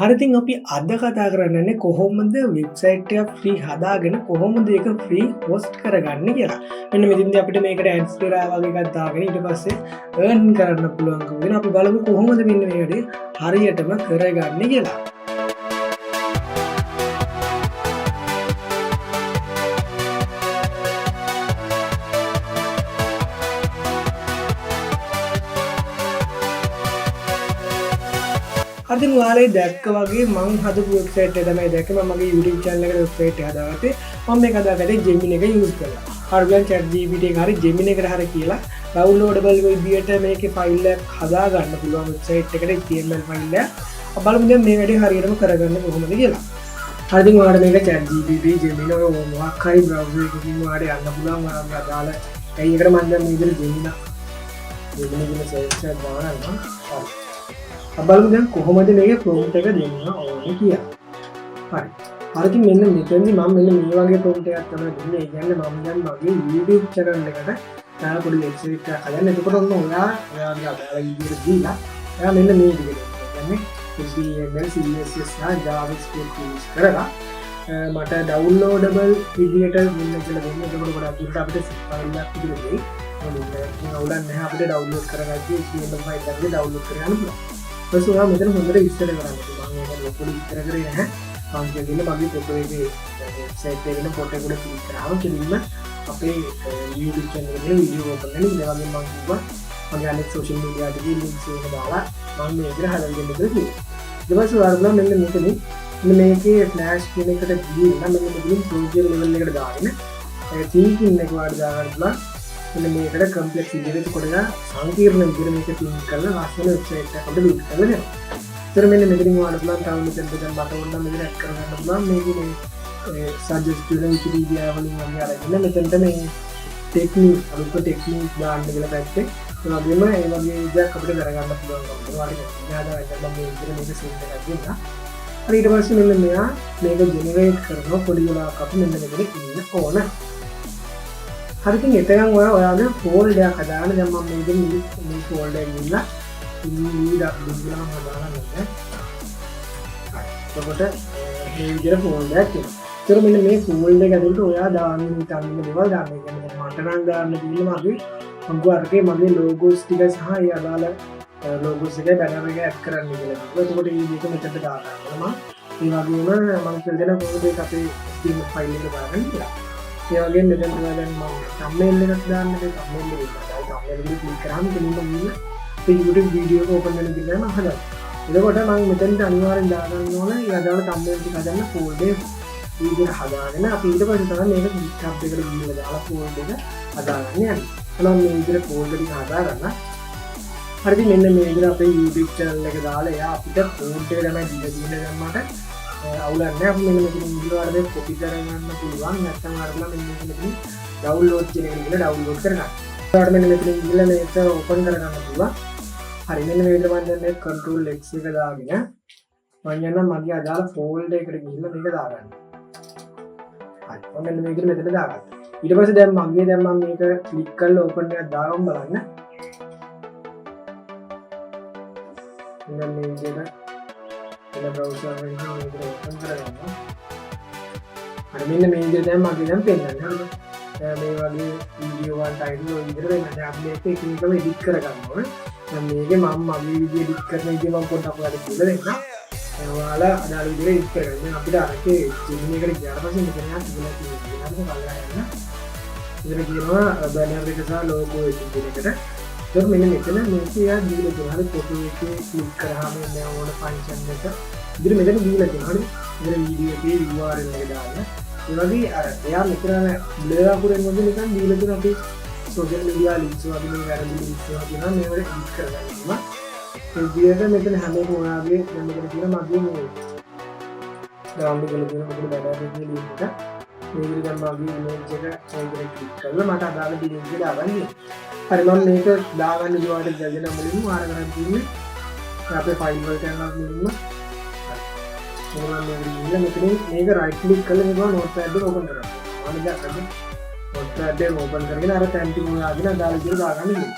හරිතින් අපි අද කතා කරන්නන්නේ කොහොමද වෙබ්සයිට් එකක් ෆ්‍රී හදාගෙන කොහොමද ඒක ෆ්‍රී හොස්ට් කරගන්න කියලා. මෙන්න මෙතනදී අපිට මේකට ඇඩ්ස් කරා වගේ එකක් දාගෙන ඊට පස්සේ earn කරන්න පුළුවන්කම වෙන අපි බලමු කොහොමද මෙන්න මේ වැඩේ හරියටම කරගන්නේ කියලා. අද ඔයාලේ දැක්ක වගේ මම හදපු වෙබ්සයිට් එක තමයි දැක්කේ මම මගේ YouTube channel එකට වෙබ්සයිට් එක හදාගත්තේ මම මේක හදාගත්තේ Gemini එක use කරලා. හරියට ChatGPT එක හරි Gemini එකට හරි කියලා downloadable විදියට මේකේ ෆයිල් එකක් හදා ගන්න පුළුවන් වෙබ්සයිට් එකට HTML ෆයිල් එක. අපි බලමු දැන් මේ වැඩේ හරියටම කරගන්න කොහොමද කියලා. හරියට ඔයාලට මේක ChatGPT Gemini ඔය මොකක් හරි browser එකකින් ඔයාලට යන්න පුළුවන් ඔයාලගේ අදාළ ඇයි එකට මම දැන් මේ විදිහට Gemini කියන සර්ච් එක දානවා. බලමු දැන් කොහොමද මේකේ ප්‍රොම්ප්ට් එක දෙන්න ඕනේ කියලා. හරි. හරියට මෙන්න මෙතනදී මම මෙන්න මේ වගේ ප්‍රොම්ප්ට් එකක් තමයි දෙන්නේ. ඒ කියන්නේ මම දැන් මගේ YouTube channel එකට තාම පොඩි වෙබ්සයිට් එකක් හදන්න. එතකොට ඔන්න ඔයාගේ අදාළ විදිහට දීලා එයා මෙන්න මේ විදිහට කියන්නේ HTML CSS සහ JavaScript use කරලා මට downloadable විදිහට දෙන්න කියලා දෙන්න. එතකොට ගොඩක් දුරට අපිට ෆයිල් එකක් විදිහට දෙයි. මොකද අවුලක් නැහැ අපිට download කරගන්න HTML ෆයිල් එකක් download කරගන්න පුළුවන්. ඊට පස්සේ මෙතන හොඳට විස්තර කරන්න. මම ඒක ලොකුට විස්තර කරේ නැහැ. මම කියන්නේ මගේ ෆොටෝ එකේ වෙබ්සයිට් එකේ ෆොටෝ එක උඩ ක්ලික් කරාම කෙලින්ම අපේ YouTube channel එකේ වීඩියෝ ඕපන් වෙනවා. ඒ වගේම මම කිව්වා මගේ අනෙක් social media එකේ links එක දාලා මම මේක හදලා දෙන්න කියලා කිව්වා. ඊට පස්සේ ඔයාලා මෙන්න මෙතනින් මේකේ flash කියන එකට ගිහින් මෙන්න මෙතනින් project level එකට දාගෙන theme එක වඩ දාගන්න පුළුවන්. මෙන්න මේකට කම්ප්ලෙක්ස් විදිහට කොටලා සංකීර්ණ විදිහට මේක තින් කරලා ලස්සන වෙබ්සයිට් එකක් අපිට බිල්ඩ් කරලා දෙනවා. ඒතර මෙන්න මෙතනින් ඔයාලට පුළුවන් තව මෙතන දැන් මට ඕන නම් මෙතන ඇඩ් කරගන්න පුළුවන් මේකේ සජෙස්ට් කරන විකිපීඩියා වලින් වගේ අරගෙන මෙතනට මේ ටෙක්නික් අලුත් ටෙක්නික් දාන්න කියලා පැත්තේ ඒ වගේම ඒ වගේ දෙයක් අපිට කරගන්න පුළුවන්. ඔයාලට ඥානවත් නම් මේ විදිහට මේක සෙට් එකක් දෙන්න. හරි ඊට පස්සේ මෙන්න මෙයා මේක ජෙනරේට් කරනවා පොඩි වෙලාවක් අපි මෙන්න මෙතන ඉන්න ඕන. හරිතින් එතකන් ඔයාගේ ෆෝල්ඩර් එකක් හදාගන්න. දැන් මම මේකෙන් මේ ෆෝල්ඩර් එකේ ඉන්නවා. ඉන්නවා දුන්නා හදාගන්න ඕනේ. එතකොට මේ විදිහට ෆෝල්ඩර් එකක් තියෙනවා. ඒතර මෙන්න මේ ෆෝල්ඩර් එක ඇතුළට ඔයා දාන්න හිතන්නේ දේවල් දාන්න. ඒ කියන්නේ මට නම් දාන්න තියෙන්නේ මගේ අරකේ මගේ ලෝගෝස් ටික සහ ඒ අදාළ ලෝගෝස් එකේ බැනර් එක ඇඩ් කරන්න කියලා. එතකොට මේ දෙක මෙතනට දාගන්නවා. ඒ වගේම මම කියලා දෙන කොහොමද ඒක අපේ HTML ෆයිල් එකට දාගන්න කියලා. ඒ වගේම මෙතන තමයි දැන් මම thumbnail එකක් දාන්න මේ thumbnail එක ඉස්සරහට thumbnail එකට ක්ලික් කරාම කෙලින්ම මේ YouTube වීඩියෝ එක ඕපන් වෙන විදිහට මම හදනවා. එතකොට මම මෙතනට අනිවාර්යෙන් දාගන්න ඕනේ ඒ අදාළ thumbnail ටික හදන්න ෆෝල්ඩර් විදිහට හදාගෙන අපි ඊට පස්සේ තමයි මේක GitHub එකට ගිහිල්ලා දාලා ෆෝල්ඩර් එක හදාගන්න යන්නේ. එහෙනම් මේ විදිහට ෆෝල්ඩර් ටික හදාගන්න. හරිද මෙන්න මේ විදිහට අපේ YouTube channel එක දාලා එයා අපිට ෆෝල්ඩර් එක තමයි දීලා තියෙන්නේ දැන් මට අවුලක් නැහැ. අපි මෙන්න මෙතන වීඩියෝ වල කොපි කරගන්න පුළුවන්. නැත්නම් අරලා මෙන්න මෙතන ඩවුන්ලෝඩ් කියන එක ගිහලා ඩවුන්ලෝඩ් කරගන්න. ඊට මෙන්න මෙතන ගිහලා මේක ඕපන් කරගන්න පුළුවන්. හරි මෙන්න මේ විදිහට මම දැන් control X එක දාගෙන මම යනවා මගේ අදාළ ෆෝල්ඩර් එකට ගිහලා මේක දාගන්න. හරි මම මෙන්න මේ විදිහට මෙතන දාගත්තා. ඊට පස්සේ දැන් මම මේක ක්ලික් කරලා ඕපන් එකක් දාගමු බලන්න. මෙන්න මේ විදිහට browser එකෙන් මේක ඕපන් කරගන්නවා. හරි මෙන්න මේ විදිහට දැන් මගේ දැන් පෙන්නන්නේ. හරිද? මේ වගේ වීඩියෝ වල ටයිටල් වල විදිහට වෙන්න. දැන් අපි මේක එකම එඩිට් කරගන්න ඕනේ. දැන් මේකේ මම මගේ විදිහට එඩිට් කරන විදිහ මම පොඩ්ඩක් ඔයාලට කියලා දෙන්නම්. ඔයාලා අදාළ විදිහට එඩිට් කරගන්න. දැන් අපිට අරකේ Gemini එකට ගියාට පස්සේ මෙතන යන තිබුණා කියලා බලලා යන්න. ඉතින් කියනවා බැනර් එක සහ ලෝගෝ එක විදිහකට. ඒක මෙන්න මෙතන මේක යා දීලා තියෙනවා. හරි ෆොටෝ එකේ ක්ලික් කරාම එන්න ඕන ෆන්ක්ෂන් එක. ඉතින් මෙතන දීලා තියෙනවා. හරි. ඉතින් වීඩියෝ එකේ URL එක දාන්න. ඒ වගේ අර එයා මෙතන බ්ලර් අකුරෙන් වගේ නිකන් දීලා තියෙන අපි සෝෂල් මීඩියා ලින්ක්ස් වගේ මේ වැරදි ලින්ක්ස් වගේ තියෙනවා. මේවට ක්ලික් කරගන්න ඕන. ඒ විදිහට මෙතන හැම එකම ඔයාගේ දැන් මෙතන තියෙන මගේ මේ ඩවුන්ලෝඩ් කරලා තියෙන මොකද බැලුවා කියන ලින්ක් එක. මේ විදිහට මගේ ඉමේජ් එක සයිඩ් ක්ලික් කරලා මට අදාළ ලින්ක් එක දාගන්න. හරි මම මේක දාගන්න ඉුවාට දැගෙන මුලින්ම ආර කරන් තින්නේ අපේ ෆයිල් වලට යනවා මුලින්ම. හරි මම මෙතනින් මේක රයිට් ක්ලික් කරලා මේක නෝට්පැඩ් එක ඕපන් කරගන්න. අනිත් දැක්කද නෝට්පැඩ් එක ඕපන් කරගෙන අර ටැන් ටික දාගෙන අදාළ විදිහට දාගන්න ඉන්නේ.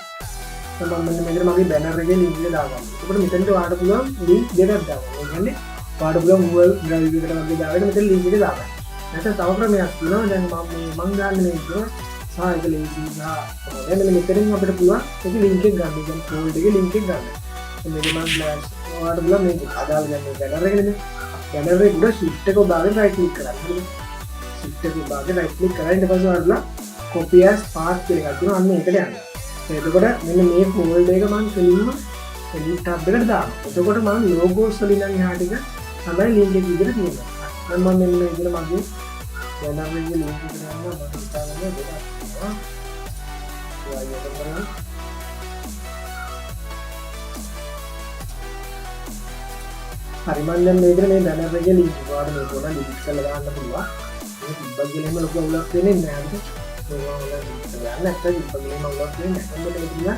මම මෙන්න මේකට මගේ බැනර් එකේ ලින්ක් එක දාගන්නවා. එතකොට මෙතනට ඔයාලට පුළුවන් ලින්ක් දෙකක් දාගන්න. ඒ කියන්නේ පාඩ පුළුවන් Google Drive එකට වගේ දාගෙන මෙතන link එක දාගන්න. නැත්නම් තව ක්‍රමයක් තියෙනවා. දැන් මම ගන්න මේ විදිහට සායක link එක දැන් මෙතනින් අපිට පුළුවන් ඒක link එක ගන්න. දැන් folder එකේ link එක ගන්න. මේක මම ඔයාලට පුළුවන් මේක අදාළ දැන් මේ banner එකනේ. banner එකේ උඩ shift එක ඔබාගෙන right click කරන්න. shift එක ඔබාගෙන right click කරලා ඊට පස්සේ ඔයාලලා copy as path කියලා එකක් තියෙනවා. අන්න ඒකට යන්න. එතකොට මෙන්න මේ folder එක මම කෙලින්ම edit tab එකට දානවා. එතකොට මම logos වලින් නම් එහා ටික තමයි link එක විදිහට තියෙනවා. දැන් මම මෙන්න මේ විදිහට මගේ banner එකේ link එක දානවා. මම හිතාගන්නේ දෙකක් තියෙනවා. ඔයා ඒක කරනවා. හරි මම දැන් මේකට මේ banner එකේ link එක වල මේක උනා delete කරලා දාන්න පුළුවන්. ඒක තිබ්බා කියලා එහෙම ලොකු අවුලක් වෙන්නේ නැහැ. නැත්නම් ඉතින් අවුලක් වෙන්නේ නැහැ.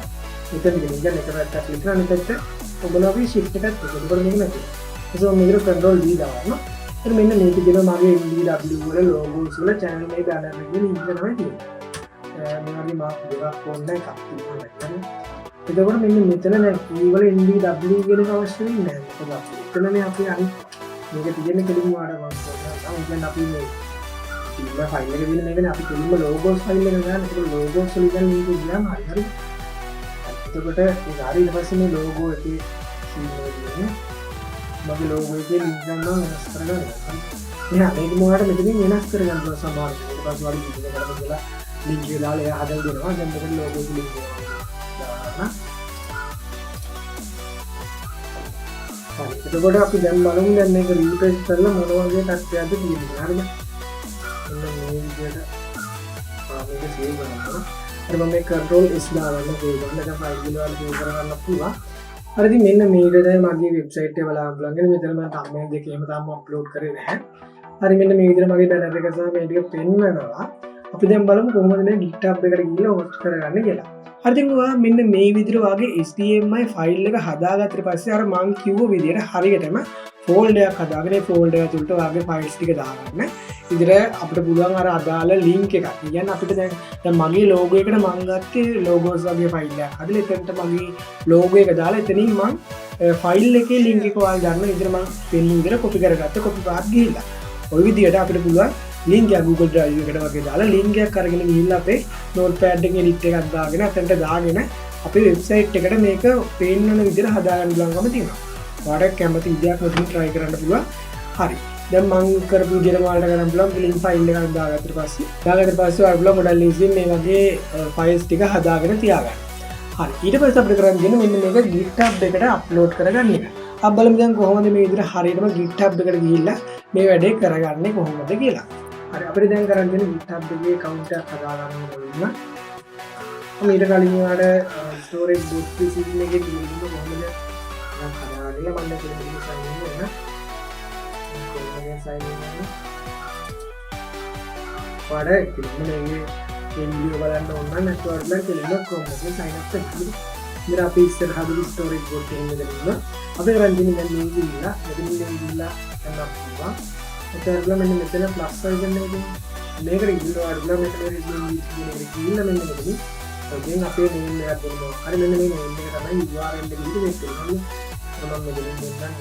මෙතන ගිහින් ගන්න එක පැත්තක් ක්ලික් කරලා අනිත් පැත්ත ඔබලාගේ shift එකත් එක්ක මේක නැති. ඒක මේකට control D දානවා. එතන මෙන්න මේක දෙනවා මගේ MDW වල logos වල channel එකේ banner එකේ link එක තමයි තියෙන්නේ. මේ වගේ මාක් දෙකක් ඕනේ එකක් තියෙනවා නැත්නම්. එතකොට මෙන්න මෙතන දැන් E වල MDW කියන එක අවශ්‍ය වෙන්නේ නැහැ. මොකද එතනනේ අපි අනිත් මේක තියෙන කෙලින්ම ආඩ වන්නවා. දැන් අපි මේ ඉන්න ෆයිල් එක දින මේකනේ අපි කෙලින්ම logos ෆයිල් එක ගන්න. ඒක logos වල ඉඳන් link එක ගියාම හරි. එතකොට ඒ හරි ඊට පස්සේ මේ logo එකේ තියෙන්නේ මගේ logo එකේ link ගන්නවා වෙනස් කරගන්න. එහෙනම් මේක මොකටද මෙතනින් වෙනස් කරගන්න පුළුවන් සමහරවිට. ඊට පස්සේ වල විදිහට කරලා දාලා link එක දාලා එයා හදලා දෙනවා. දැන් මෙතන logo එක link දාන්න. හරි. එතකොට අපි දැන් බලමු දැන් මේක refresh කරලා මොන වගේ තත්ත්වයක්ද තියෙන්නේ. හරිද? එන්න මේ විදිහට මේක save කරනවා. හරි මම මේ control S දාගන්න පුළුවන්. නැත්නම් file වල save කරගන්න පුළුවන්. හරි ඉතින් මෙන්න මේක තමයි මගේ website එක බලන්න පුළුවන්. මෙතන මම thumbnail දෙකේම තාම upload කරේ නැහැ. හරි මෙන්න මේ විදිහට මගේ banner එක සහ මේ ටික පෙන්නනවා. අපි දැන් බලමු කොහොමද මේ GitHub එකට ගිහිල්ලා host කරගන්නේ කියලා. හරි ඉතින් ඔයා මෙන්න මේ විදිහට වාගේ HTML ෆයිල් එක හදාගත්තට පස්සේ අර මම කිව්ව විදිහට හරියටම ෆෝල්ඩර් එකක් හදාගෙන ඒ ෆෝල්ඩර් ඇතුළට වාගේ ෆයිල්ස් ටික දාගන්න. ඉතින් අපිට පුළුවන් අර අදාළ link එකක්. කියන්නේ අපිට දැන් මගේ logo එකට මම ගත්තේ logos වගේ ෆයිල් එකක්. හදලා එතනට මගේ logo එක දාලා එතනින් මම ෆයිල් එකේ link එක ඔයාලා ගන්න විදිහට මම පෙන්නන විදිහට copy කරගත්ත copy path ගිහිල්ලා. ওই විදිහට අපිට පුළුවන් link එක Google Drive එකට වගේ දාලා link එකක් අරගෙන ගිහිල්ලා අපේ notepad එකේ edit එකක් දාගෙන අතනට දාගෙන අපේ website එකට මේක පෙන්නන විදිහට හදාගන්න පුළුවන්කම තියෙනවා. ඔයාලට කැමති විදිහක් මෙතන try කරන්න පුළුවන්. හරි. දැන් මම කරපු විදිහට ඔයාලට කරන්න පුළුවන් link file එකක් දාගත්තට පස්සේ ඔයාලට ගොඩක් ලේසියෙන් මේ වගේ files ටික හදාගෙන තියාගන්න. හරි. ඊට පස්සේ අපිට කරන්න තියෙන්නේ මෙන්න මේක GitHub එකට upload කරගන්න එක. අපි බලමු දැන් කොහොමද මේ විදිහට හරියටම GitHub එකට ගිහිල්ලා මේ වැඩේ කරගන්නේ කොහොමද කියලා. හරි අපිට දැන් කරන්න තියෙන්නේ GitHub එකේ account එකක් හදාගන්න ඕන. මම ඊට කලින් ඔයාලට storage boot system එකේ තියෙන කොහොමද හදාගන්න මම දැන් sign in වෙන්න. sign in වෙන්න. ඔයාලට කිසිම මේ video බලන්න ඕන නම් network එක කෙලින්ම Chrome එකේ sign up කරගන්න. ඉතින් අපි ඉස්සරහදී storage boot එකේ ඉඳලා අපි කරන් දෙන්නේ දැන් මේ විදිහට මෙතනින් ගිහිල්ලා ගන්න පුළුවන්. ඒතරම් මෙන්න මෙතන plus version එකකින් මේකට ගිහිල්ලා වඩලා මෙතන resume එකේ ගිහිල්ලා මෙන්න මෙතන දැන් අපේ name එකක් දෙනවා. හරි මෙන්න මේ name එක තමයි URL එක විදිහට දෙන්නේ. මම මෙතන දෙන්නම්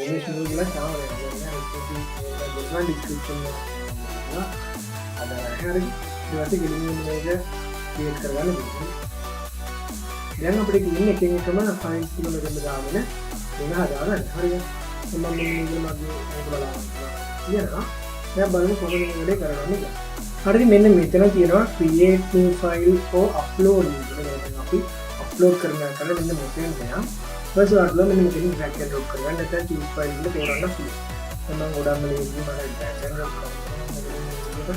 English English තාම description ada hari berarti gini mereka create කරගන්න පුළුවන්. දැන් අපිට කියන්නේ එකෙන් එකම files ටික මෙතන දාගෙන වෙන හදාගන්න. හරිද? මම මේක බලන්න. කියනවා. දැන් බලමු කොහොමද මේ වැඩේ කරගන්නේ කියලා. හරිද? මෙන්න මෙතන තියෙනවා create new file for uploading කියලා. අපි upload කරනවා මෙන්න මෙතන යනවා. ඊපස්සේ අරලා මෙන්න මෙතන drag and drop කරගන්න. නැත්නම් choose file එක තෝරන්න පුළුවන්. මම ගොඩක්ම ලේසියෙන් මම drag and drop කරනවා.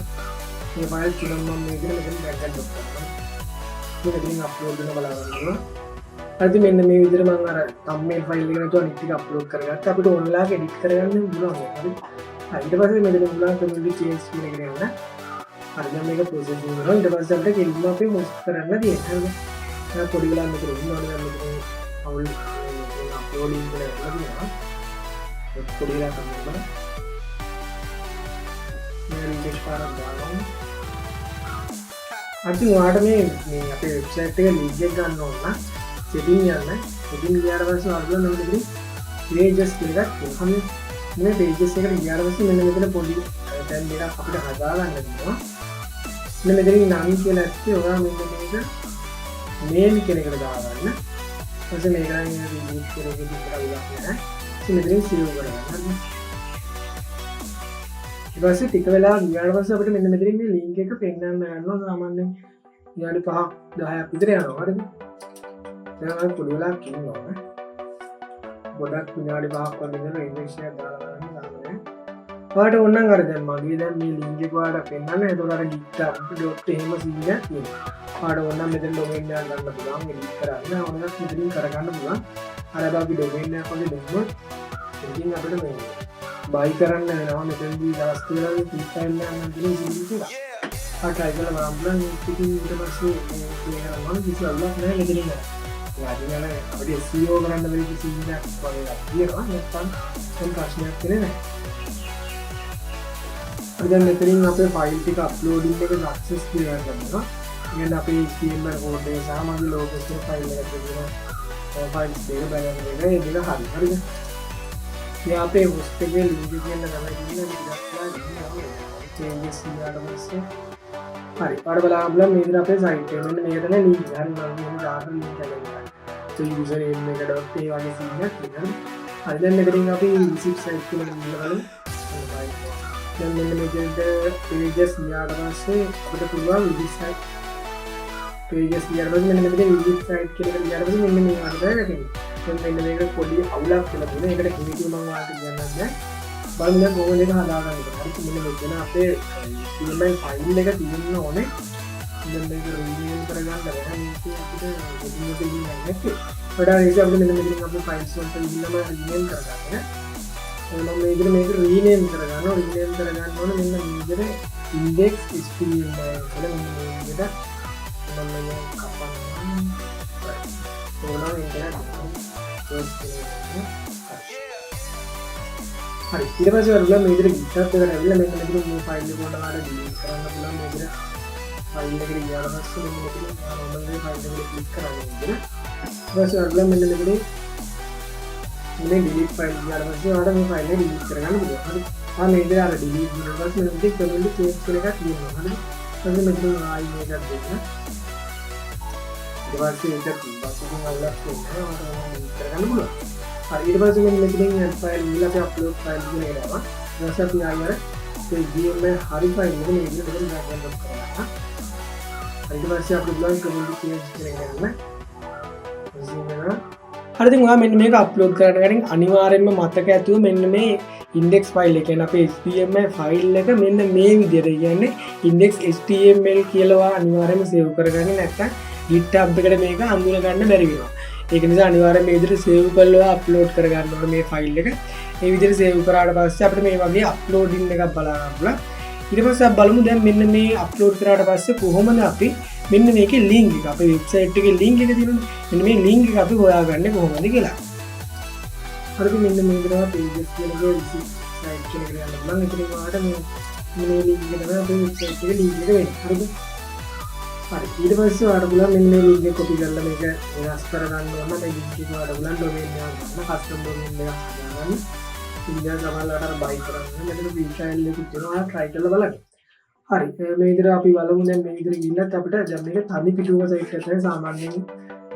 මේ ෆයිල් තුනම මම මේකට මෙතන drag and drop කරනවා. මේක ඉතින් අප්ලෝඩ් වෙන බලන්න. හරිද මෙන්න මේ විදිහට මම අර thumbnail ෆයිල් එක නැතුව අනිත් ටික අප්ලෝඩ් කරගත්තා. අපිට ඕන වෙලාවක එඩිට් කරගන්න පුළුවන්. හරිද? ඊට පස්සේ මෙතන පුළුවන් community change කියන එකට යන්න. හරි දැන් මේක processing වෙනවා. ඊට පස්සේ අපිට කෙලින්ම අපි host කරන්න තියෙනවා. හරිද? දැන් පොඩි වෙලා මෙතන ඉන්නවා නම් මෙතන අවුල් අප්ලෝඩින් කරලා තියෙනවා. පොඩි වෙලා තමයි බලන්න. මේ රිෆ්‍රෙෂ් කරලා දානවා. අති වාට මේ අපේ වෙබ්සයිට් එක ලින්ක් එක ගන්න ඕන නම් setting යන්න setting ගියාට පස්සේ අරගෙන මෙතන pages කියලා එකක් තියෙනවා. මේ pages එකට ගියාට පස්සේ මෙන්න මෙතන පොඩි දැන් දෙකක් අපිට හදා ගන්න තියෙනවා. මෙන්න මෙතන නම් කියලා ඇත්තේ ඔයා මෙන්න මේක mail කියන එකට දාගන්න. ඊපස්සේ මේක නම් ලින්ක් කියලා එකකින් කරලා නැහැ. ඉතින් මෙතන save කරගන්න. ඊපස්සේ ටික වෙලා ගියාට පස්සේ අපිට මෙන්න මෙතනින් මේ link එක පෙන්වන්න ගන්නවා. සාමාන්‍යයෙන් විනාඩි 5 10ක් විතර යනවා. හරිද? දැන් අපි පොඩි වෙලාවක් ඉන්නවා. ගොඩක් විනාඩි 5ක් වගේ ඉඳලා ඉංග්‍රීසි එකක් දාලා බලන්න සාමාන්‍යයෙන්. ඔයාලට ඕනනම් අර දැන් මගේ දැන් මේ link එක ඔයාලට පෙන්වන්න. ඒතකොට අර github.com එහෙම සීනක් තියෙනවා. ඔයාලට ඕනනම් මෙතන domain එක ගන්න පුළුවන්. edit කරන්න. ඕනනම් මෙතනින් කරගන්න පුළුවන්. අර අපි domain එකක් වගේ දෙන්නොත් ඉතින් අපිට මේ buy කරන්න වෙනවා. මෙතනදී දවස් තුනක් ෆ්‍රී ට්‍රයිල් එකක් ගන්න තියෙනවා. ආ try කරලා බලන්න. ඉතින් ඊට පස්සේ මේ කරනවා කිසි අල්ලක් නැහැ මෙතනින්. යාදිනල අපිට SEO කරන්න බැරි කිසි දෙයක් වගේ තියෙනවා. නැත්නම් some ප්‍රශ්නයක් තියෙන්නේ නැහැ. අපි දැන් මෙතනින් අපේ ෆයිල් ටික අප්ලෝඩින් එක සක්සස් කියලා ගන්නවා. ඉතින් අපේ HTML කෝඩ් එක සහ මගේ ලෝගෝ එක ෆයිල් එකක් තියෙනවා. ෆයිල්ස් දෙක බලන්න වෙනවා. ඒ දෙක හරිද? මේ අපේ host එකේ link එක ගන්න තමයි ඉන්නේ changes කරලා පස්සේ හරි. පාඩ බලන්න මේ විදිහට අපේ site එක මෙන්න මේක තමයි link ගන්න මම දාන්න link එක ගන්නවා. so user name එක.py වගේ සීනක් තියෙනවා. හරි දැන් මෙතනින් අපි visit site කියලා බලමු. දැන් මෙන්න මෙතනට pages ගියාට පස්සේ අපිට පුළුවන් visit site pages ගියාට පස්සේ මෙන්න මෙතන visit site කියලා ගියාට පස්සේ මෙන්න මේ වගේ දැනෙනවා. මෙන්න මේක පොඩි අවුලක් කියලා තියෙනවා. ඒකට කිමිටි මම ඔයාලට කියන්නම් දැන්. බලන්න දැන් කොහොමද ඒක හදාගන්න කියලා. හරි මෙන්න මෙතන අපේ HTML ෆයිල් එක තියෙන්න ඕනේ. මෙන්න මේක රීනේම් කරගන්න බෑ. මේක අපිට රීනේම් දෙන්නේ නැහැ. වඩා ඒක අපිට මෙන්න මෙතනින් අපේ ෆයිල්ස් වලට ඉන්නම රීනේම් කරගන්න. එහෙනම් මේක රීනේම් කරගන්න. රීනේම් කරගන්න ඕනේ මෙන්න මේ විදිහට index.html කියලා මෙන්න මේ විදිහට මම මේක කපන්න. ඕනම එකක් හරි ඊට පස්සේ වරුලා මේ විදිහට GitHub එකට ඇවිල්ලා මෙන්න මෙතන මේ ෆයිල් එක පොඩ්ඩක් ආර ඩිලීට් කරන්න පුළුවන් මේ විදිහට ෆයිල් එකට ගියාට පස්සේ මෙන්න මෙතන normal වේ ෆයිල් එකට ක්ලික් කරන්න විදිහට ඊට පස්සේ වරුලා මෙන්න මෙතන මේ ඩිලීට් ෆයිල් ගියාට පස්සේ ඔයාලට මේ ෆයිල් එක ඩිලීට් කරගන්න පුළුවන් හරි මේ විදිහට ආර ඩිලීට් කරලා පස්සේ මෙන්න මෙතන කමෙන්ට් චේන්ජ් කියලා එකක් තියෙනවා හරි ඊට මෙතන ආයි මේකක් දෙන්න ඊට පස්සේ ඒක පස්සේ අවුලක් කරගන්න පුළුවන්. හරි ඊට පස්සේ මෙන්න මෙතනින් ෆයිල් වල අපි අප්ලෝඩ් ෆයිල් කියන එක දානවා. ඊට පස්සේ අපි ආයෙත් ඒ GML හරි ෆයිල් එක මේ විදිහට ඩවුන්ලෝඩ් කරගන්න. ඊට පස්සේ අපි බලන්න කමෙන්ට් චේන්ජ් කරගන්න. හරි ඉතින් ඔයා මෙන්න මේක අප්ලෝඩ් කරන ගමන් අනිවාර්යයෙන්ම මතක ඇතුව මෙන්න මේ index file එක කියන්නේ අපේ HTML file එක මෙන්න මේ විදිහට කියන්නේ index.html කියලා ඔයා අනිවාර්යයෙන්ම save කරගන්නේ නැත්නම් GitHub එකට මේක අඳුන ගන්න බැරි වෙනවා. ඒක නිසා අනිවාර්යයෙන් මේ විදිහට save කරලා අප්ලෝඩ් කරගන්න ඕනේ මේ ෆයිල් එක. මේ විදිහට save කරාට පස්සේ අපිට මේ වගේ අප්ලෝඩින් එකක් බලා ගන්න පුළුවන්. ඊට පස්සේ අපි බලමු දැන් මෙන්න මේ අප්ලෝඩ් කරාට පස්සේ කොහොමද අපි මෙන්න මේකේ link එක අපේ වෙබ්සයිට් එකේ link එක තියෙනවනේ. මෙන්න මේ link එක අපි හොයාගන්නේ කොහොමද කියලා. හරිද මෙන්න මේ විදිහට pages කියන එක visit site කියන එක යන්න බලන්න. ඉතින් ඔයාලට මේ link එක තමයි අපේ වෙබ්සයිට් එකේ link එක වෙන්නේ. හරිද? හරි ඊට පස්සේ ඔයාලට පුළුවන් මෙන්න මේ link එක copy කරලා මේක වෙනස් කරගන්න ඕන. මේ link එක ඔයාලට පුළුවන් domain එකක් ගන්න, custom domain එකක් හදාගන්න. ඉන්දියා සමහරවිට අර buy කරන්න. මෙතන free trial එකක් තියෙනවා. ඔයාලා try කරලා බලන්න. හරි මේ විදිහට අපි බලමු දැන් මේ විදිහට ගිහිල්ලත් අපිට දැන් මේක තනි පිටුවක සයිට් එකක් තමයි සාමාන්‍යයෙන්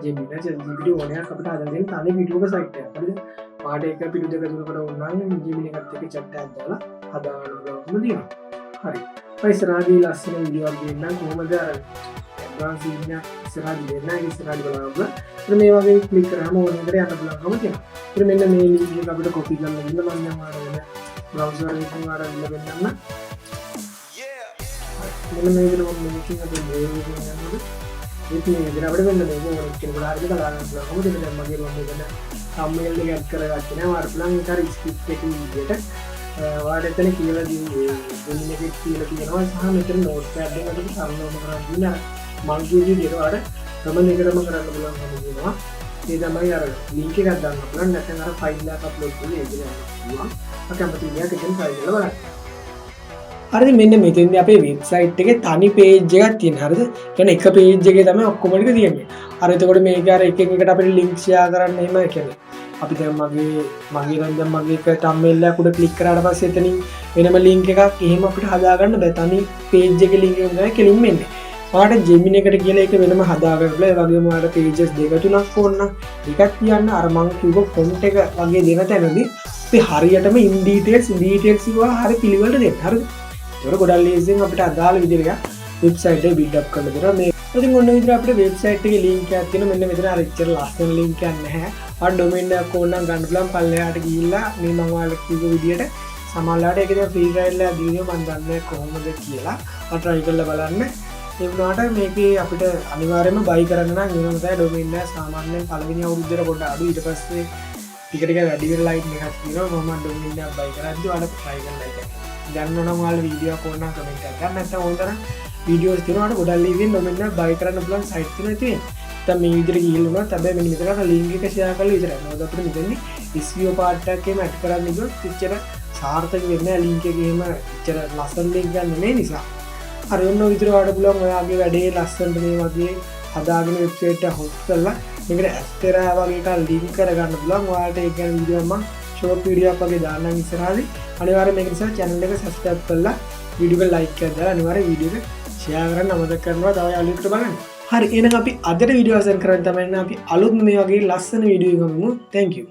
Gemini ChatGPT ඕනෑමක් අපිට හදන්න දෙන තනි පිටුවක සයිට් එකක්. හරිද? පාට එක පිටු දෙක තුනකට ඕනනම් Gemini එකත් එක්ක chat එකක් දාලා හදාගන්න පුළුවන්කම තියෙනවා. හරි. ඉස්සරහදී ලස්සන වීඩියෝ එකක් දෙන්නම් කොහොමද අර advanced ඉන්න ඉස්සරහදී දෙන්න ඉස්සරහදී බලන්න. ඉතින් මේ වගේ ක්ලික් කරාම ඕන විදිහට යන්න පුළුවන්කම තියෙනවා. ඉතින් මෙන්න මේ link එක අපිට copy කරලා ඉන්න මම දැන් ඔයාලට browser එකකින් ඔයාලට ලැබෙන්න මෙන්න මේ විදිහට මම මේකෙන් අපේ මේල් එකෙන් යනකොට ඉතින් මේ විදිහට අපිට මෙන්න මේක ඕන කෙනෙකුට හරියට බලන්න පුළුවන්. මොකද දැන් මගේ මම මෙතන thumbnail එක add කරගත්තේ නැහැ. ඔයාලට පුළුවන් ඒක හරි script එකකින් විදිහට ඔයාලට එතන කියලා දෙන්නේ domain එකේ කියලා තියෙනවා සහ මෙතන notepad එකකට download කරලා දින මම කියන විදිහට ඔයාලට කමෙන්ට් එකකටම කරන්න පුළුවන් වෙනවා. ඒ තමයි අර link එකක් දාන්න පුළුවන්. නැත්නම් අර file එකක් upload කරලා ඒක යන්න පුළුවන්. අපි අමතක දෙයක් එකෙන් file එක බලන්න. හරිද මෙන්න මෙතෙන්දී අපේ වෙබ්සයිට් එකේ තනි පේජ් එකක් තියෙනවා. හරිද? කියන්නේ එක පේජ් එකේ තමයි ඔක්කොම ටික තියෙන්නේ. අර එතකොට මේක අර එක එකට අපිට ලින්ක් ෂෙයා කරන්න එහෙම කියන්නේ. අපි දැන් මගේ නම් දැන් මගේ එක thumbnail එකක් උඩ ක්ලික් කරාට පස්සේ එතනින් වෙනම ලින්ක් එකක් එහෙම අපිට හදාගන්න බෑ. තනි පේජ් එකේ ලින්ක් එක තමයි කෙලින්ම එන්නේ. ඔයාලට Gemini එකට කියලා ඒක වෙනම හදාගන්නලා ඒ වගේම ඔයාලට pages දෙක තුනක් ඕන නම් ඒකත් කියන්න අර මං කිව්ව font එක වගේ දෙන තැනදී අපි හරියටම in details කිව්වා හරිය පිළිවෙලට දෙන්න. හරිද? ඒක ගොඩක් ලේසියෙන් අපිට අදාළ විදිහට වෙබ්සයිට් එක build up කරන්න දෙනවා. මේ ඉතින් ඔන්න විදිහට අපිට වෙබ්සයිට් එකේ link එකක් තියෙනවා. මෙන්න මෙතන අර ඉච්චර ලස්සන link එකක් නැහැ. ආ domain එකක් ඕන නම් ගන්න පුළුවන් පල්ලෙහාට ගිහිල්ලා මේ මම ඔයාලට කිව්ව විදිහට සමහරවිට ඒක දැන් free trial එකක් දීලා මම දන්නේ කොහොමද කියලා. මම try කරලා බලන්න. ඒ වුණාට මේකේ අපිට අනිවාර්යයෙන්ම buy කරන්න නම් වෙනම තමයි domain එක සාමාන්‍යයෙන් පළවෙනි අවුරුද්දට පොඩ්ඩක් අඩු ඊට පස්සේ ටික ටික වැඩි වෙලා ලයින් එකක් තියෙනවා. මම domain එකක් buy කරද්දී ඔයාලට try කරලා ඉතින් ගන්න නම් ඔයාලා වීඩියෝ එකක් ඕන නම් කමෙන්ට් එකක් ගන්න නැත්නම් ඕන තරම් වීඩියෝස් තියෙනවා ගොඩක් ලීවින් domain එකක් buy කරන්න පුළුවන් site තියෙනවා තියෙන්නේ. දැන් මේ විදිහට ගිහිල්ලා උනත් හැබැයි මෙන්න මෙතන link එක share කරලා විතරයි. මොකද අපිට මෙතනදී SEO part එකක් එහෙම add කරන්න ගියොත් එච්චර සාර්ථක වෙන්නේ නැහැ link එකේ එහෙම එච්චර ලස්සන link ගන්න නෙමෙයි නිසා. අර ඔන්න විතර වඩ පුළුවන් ඔයාගේ වැඩේ ලස්සනට මේ වගේ හදාගෙන වෙබ්සයිට් එක හොස්ට් කරලා මේකට ඇස්තරා වගේ එකක් ලින්ක් කරගන්න පුළුවන්. ඔයාලට ඒ කියන්නේ වීඩියෝ මම ෂෝට් වීඩියෝ එකක් වගේ දාන්නම් ඉස්සරහදී. අනිවාර්යයෙන් මේක නිසා channel එක subscribe කරලා වීඩියෝ එක like එකක් දාලා අනිවාර්යයෙන් වීඩියෝ එක share කරන්න අමතක කරනවා. තව යාළුවෙකුට බලන්න. හරි එහෙනම් අපි අදට වීඩියෝ අසන් කරන් තමයි අපි අලුත් මේ වගේ ලස්සන වීඩියෝ එකක් ගමු. Thank you.